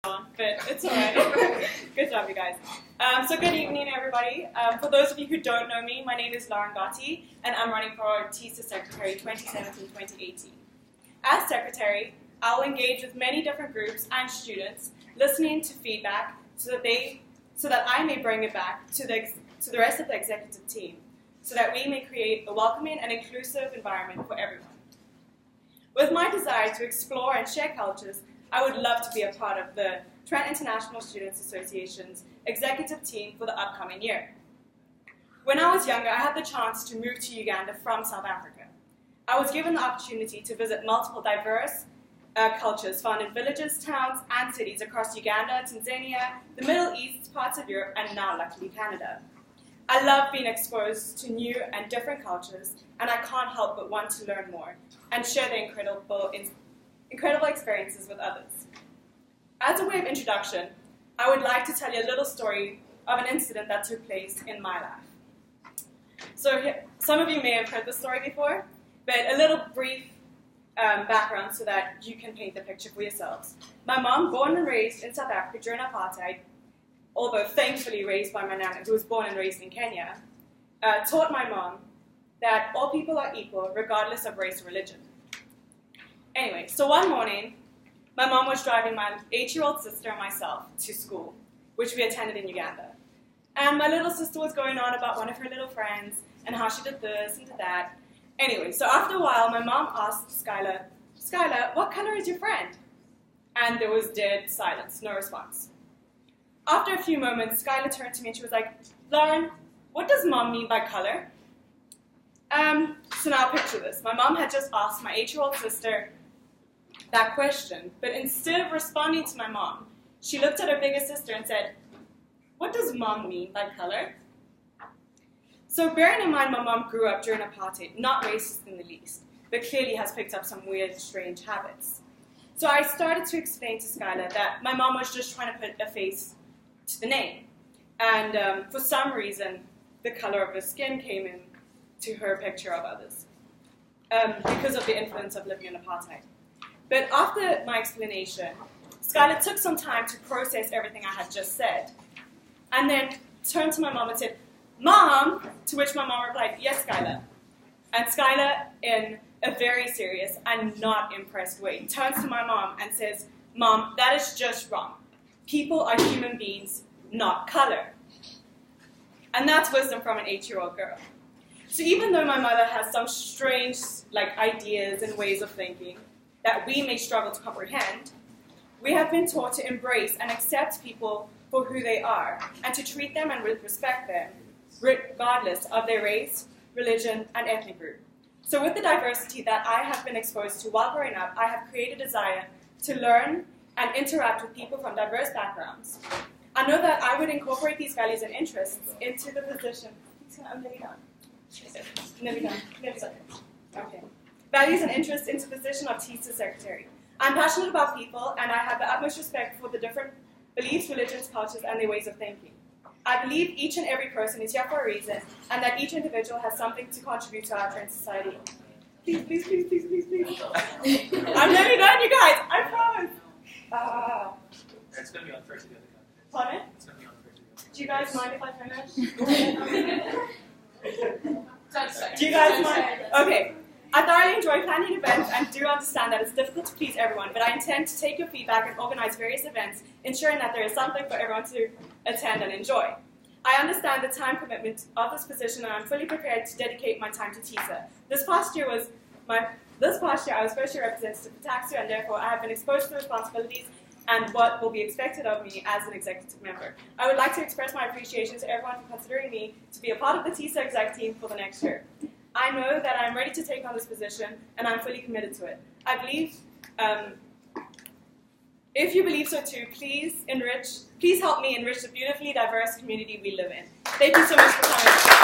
But it's alright. Good job, you guys. So good evening, everybody. For those of you who don't know me, my name is Lauren Gotti, and I'm running for TISA Secretary 2017-2018. As Secretary, I'll engage with many different groups and students, listening to feedback so that I may bring it back to the rest of the executive team, so that we may create a welcoming and inclusive environment for everyone. With my desire to explore and share cultures, I would love to be a part of the Trent International Students Association's executive team for the upcoming year. When I was younger, I had the chance to move to Uganda from South Africa. I was given the opportunity to visit multiple diverse cultures found in villages, towns, and cities across Uganda, Tanzania, the Middle East, parts of Europe, and now, luckily, Canada. I love being exposed to new and different cultures, and I can't help but want to learn more and share the incredible experiences with others. As a way of introduction, I would like to tell you a little story of an incident that took place in my life. So some of you may have heard this story before, but a little brief background so that you can paint the picture for yourselves. My mom, born and raised in South Africa during apartheid, although thankfully raised by my nana, who was born and raised in Kenya, taught my mom that all people are equal regardless of race or religion. Anyway, so one morning, my mom was driving my 8-year-old sister and myself to school, which we attended in Uganda. And my little sister was going on about one of her little friends and how she did this and did that. Anyway, so after a while, my mom asked Skylar, what color is your friend? And there was dead silence, no response. After a few moments, Skylar turned to me and she was like, Lauren, what does mom mean by color? So now picture this. My mom had just asked my 8-year-old sister that question, but instead of responding to my mom, she looked at her bigger sister and said, what does mom mean by color? So bearing in mind my mom grew up during apartheid, not racist in the least, but clearly has picked up some weird, strange habits. So I started to explain to Skylar that my mom was just trying to put a face to the name. And for some reason, the color of her skin came in to her picture of others because of the influence of living in apartheid. But after my explanation, Skylar took some time to process everything I had just said, and then turned to my mom and said, Mom, to which my mom replied, yes, Skylar. And Skylar, in a very serious and not impressed way, turns to my mom and says, Mom, that is just wrong. People are human beings, not color. And that's wisdom from an 8-year-old girl. So even though my mother has some strange ideas and ways of thinking that we may struggle to comprehend, we have been taught to embrace and accept people for who they are and to treat them and respect them regardless of their race, religion, and ethnic group. So with the diversity that I have been exposed to while growing up, I have created a desire to learn and interact with people from diverse backgrounds. I know that I would incorporate these values and interests into the position. I'm nearly done. Nearly done. Okay. Values and interests into the position of TISA Secretary. I'm passionate about people, and I have the utmost respect for the different beliefs, religions, cultures, and their ways of thinking. I believe each and every person is here for a reason, and that each individual has something to contribute to our current society. Please, please, please, please, please, please. I'm nearly done, you guys. I promise. It's going to be on first together. Pardon? It's going to be on first together. Do you guys mind if I finish? Do you guys mind? Okay. I thoroughly enjoy planning events and do understand that it's difficult to please everyone, but I intend to take your feedback and organize various events, ensuring that there is something for everyone to attend and enjoy. I understand the time commitment of this position, and I'm fully prepared to dedicate my time to TISA. This past year I was first year representative for TAXU, and therefore I have been exposed to the responsibilities and what will be expected of me as an executive member. I would like to express my appreciation to everyone for considering me to be a part of the TISA exec team for the next year. I know that I'm ready to take on this position, and I'm fully committed to it. I believe, if you believe so too, please help me enrich the beautifully diverse community we live in. Thank you so much for coming.